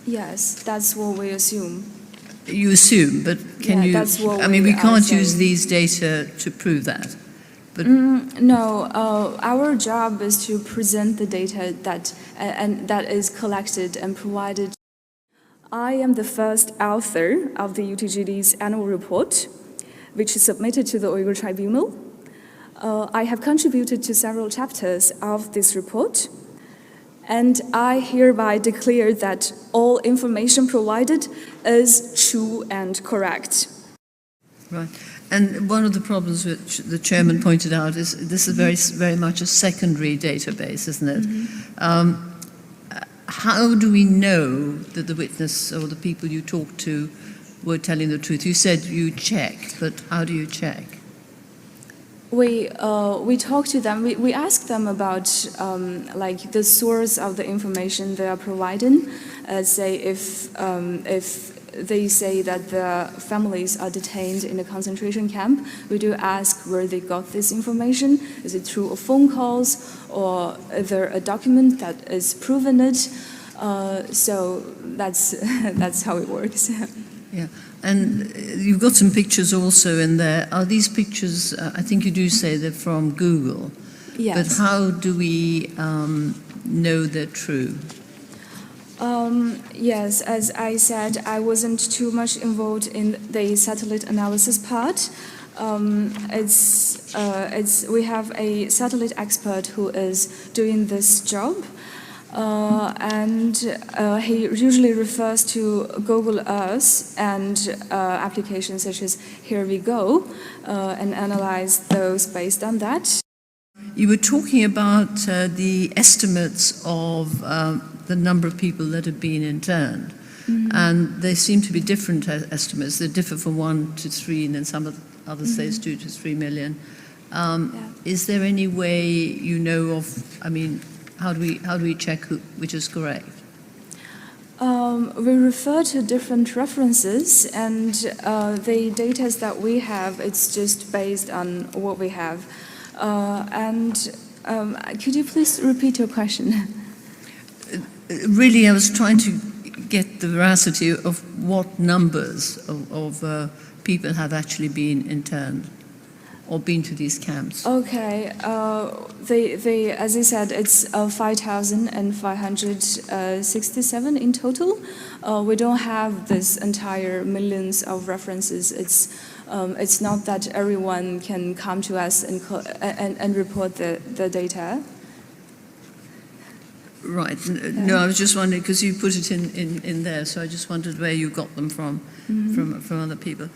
Yes, that's what we assume. You assume, but can you? That's what I mean, we can't saying. use these data to prove that. But No, our job is to present the data that is collected and provided. I am the first author of the UTGD's annual report, which is submitted to the Uyghur Tribunal. I have contributed to several chapters of this report, and I hereby declare that all information provided is true and correct. right. And one of the problems which the chairman pointed out is this is very much a secondary database, isn't it? How do we know that the witness or the people you talked to were telling the truth? You said you check, but how do you check? We talk to them. We ask them about like the source of the information they are providing. Say if they say that the families are detained in a concentration camp, we do ask where they got this information. Is it through phone calls, or is there a document that is proven it? So that's how it works. Yeah, and you've got some pictures also in there. Are these pictures, I think you do say they're from Google. Yes. But how do we know they're true? Yes, as I said, I wasn't too much involved in the satellite analysis part. We have a satellite expert who is doing this job, and he usually refers to Google Earth and applications such as Here We Go, and analyze those based on that. You were talking about the estimates of the number of people that have been interned, and they seem to be different estimates. They differ from 1 to 3, and then some others say it's 2 to 3 million. Is there any way you know of? I mean, how do we check which is correct? We refer to different references, and the data that we have, it's just based on what we have. Could you please repeat your question? Really, I was trying to get the veracity of what numbers of people have actually been interned or been to these camps. Okay, as I said, it's 5,567 in total. We don't have this entire millions of references. It's not that everyone can come to us and report the data. Right. No, I was just wondering, because you put it in there, so I just wondered where you got them from other people.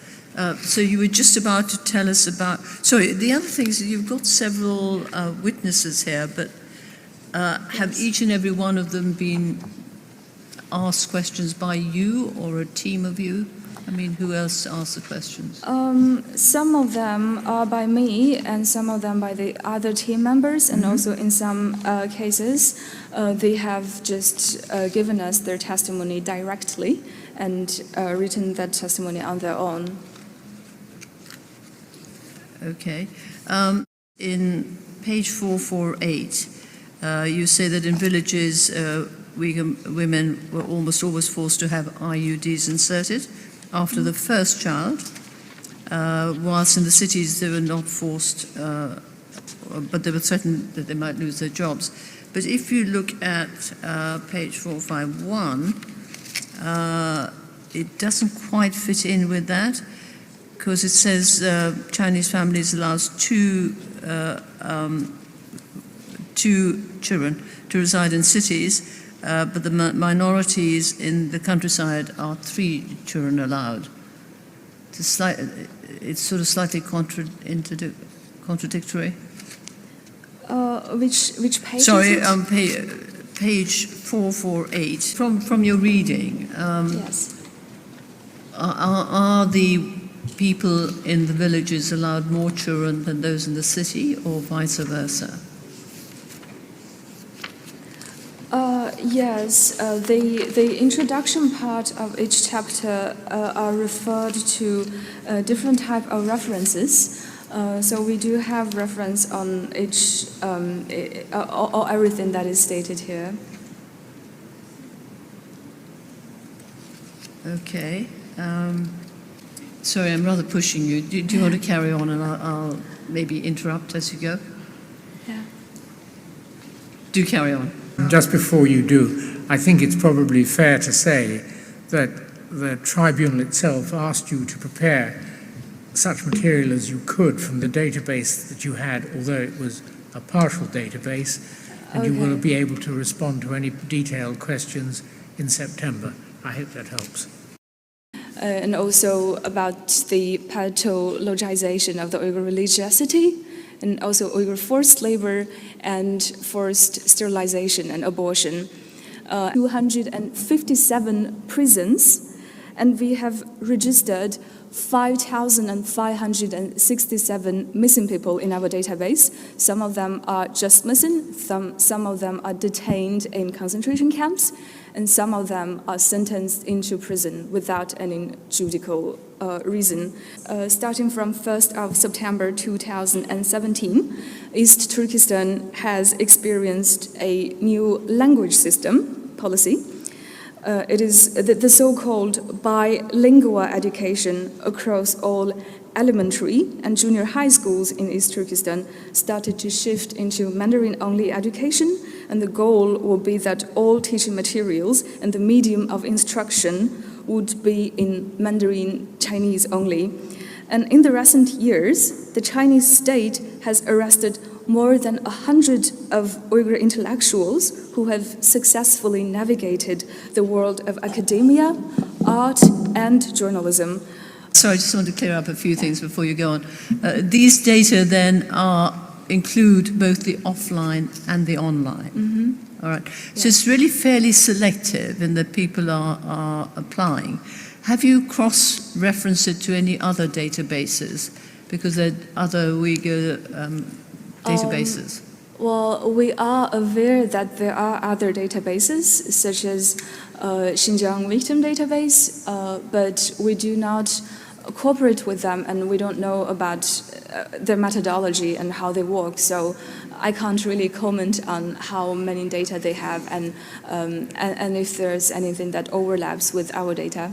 So you were just about to tell us about... Sorry, the other thing is you've got several witnesses here, but have each and every one of them been asked questions by you or a team of you? I mean, who else asked the questions? Some of them are by me, and some of them by the other team members, and also in some cases, they have just given us their testimony directly and written that testimony on their own. Okay. In page 448, you say that in villages, Uyghur women were almost always forced to have IUDs inserted after the first child, whilst in the cities they were not forced, but they were threatened that they might lose their jobs. But if you look at page 451, it doesn't quite fit in with that, because it says Chinese families allows two children to reside in cities, but the minorities in the countryside are 3 children allowed. It's sort of slightly contradictory. Which page? Sorry, on page 448. From your reading, yes. Are the people in the villages allowed more children than those in the city, or vice versa? Yes, the introduction part of each chapter are referred to different type of references. So we do have reference on each, or everything that is stated here. Okay. Sorry, I'm rather pushing you. Do you want to carry on, and I'll maybe interrupt as you go? Yeah. Do carry on. Just before you do, I think it's probably fair to say that the tribunal itself asked you to prepare such material as you could from the database that you had, although it was a partial database, and you will be able to respond to any detailed questions in September. I hope that helps. And also about the pathologization of the Uyghur religiosity, and also Uyghur forced labor and forced sterilization and abortion. 257 prisons, and we have registered 5,567 missing people in our database. Some of them are just missing, some of them are detained in concentration camps, and some of them are sentenced into prison without any judicial reason. Starting from 1st of September 2017, East Turkestan has experienced a new language system policy. It is the so-called bilingual education across all elementary and junior high schools in East Turkestan started to shift into Mandarin-only education, and the goal will be that all teaching materials and the medium of instruction would be in Mandarin Chinese only. And in the recent years, the Chinese state has arrested more than 100 of Uyghur intellectuals who have successfully navigated the world of academia, art, and journalism. Sorry, I just want to clear up a few things before you go on. These data then include both the offline and the online. Mm-hmm. All right. So it's really fairly selective in that people are applying. Have you cross-referenced it to any other databases? Because there are other Uyghur databases. Well, we are aware that there are other databases, such as Xinjiang Victim Database, but we do not cooperate with them, and we don't know about their methodology and how they work. So I can't really comment on how many data they have and if there's anything that overlaps with our data.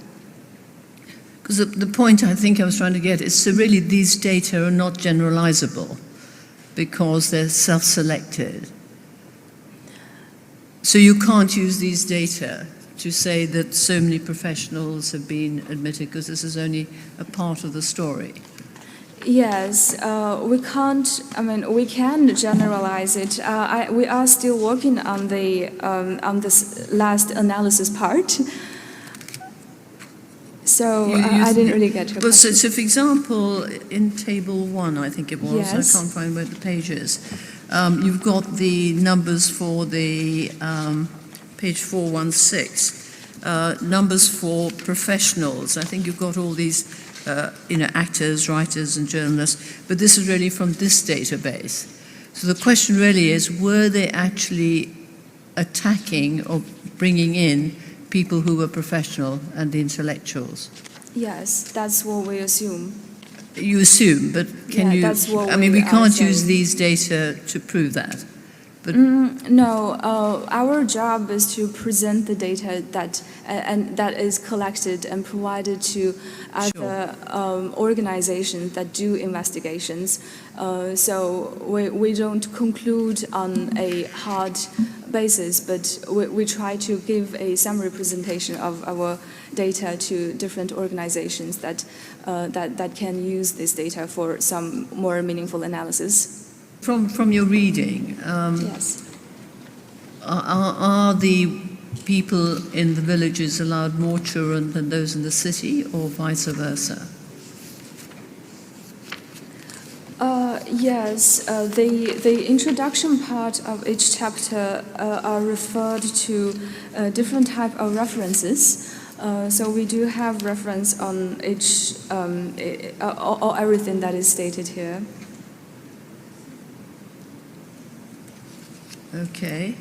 Because the point I think I was trying to get is so really these data are not generalizable because they're self-selected. So you can't use these data to say that so many professionals have been admitted, because this is only a part of the story. Yes, we can't, we can generalize it. We are still working on this last analysis part. So I didn't really get your question. So for example, in table 1, I think it was, Yes. I can't find where the page is, you've got the numbers for the page 416, numbers for professionals. I think you've got all these, actors, writers, and journalists, but this is really from this database. So the question really is, were they actually attacking or bringing in people who were professional and the intellectuals? Yes, that's what we assume. You assume, but can you? That's what we can't saying. use these data to prove that. But No, our job is to present the data that is collected and provided to other organizations that do investigations. So we don't conclude on a hard basis, but we try to give a summary presentation of our data to different organizations that can use this data for some more meaningful analysis. from your reading, Yes. are the people in the villages allowed more children than those in the city, or vice versa? Yes, the introduction part of each chapter are referred to different type of references. So we do have reference on each or everything that is stated here. Okay.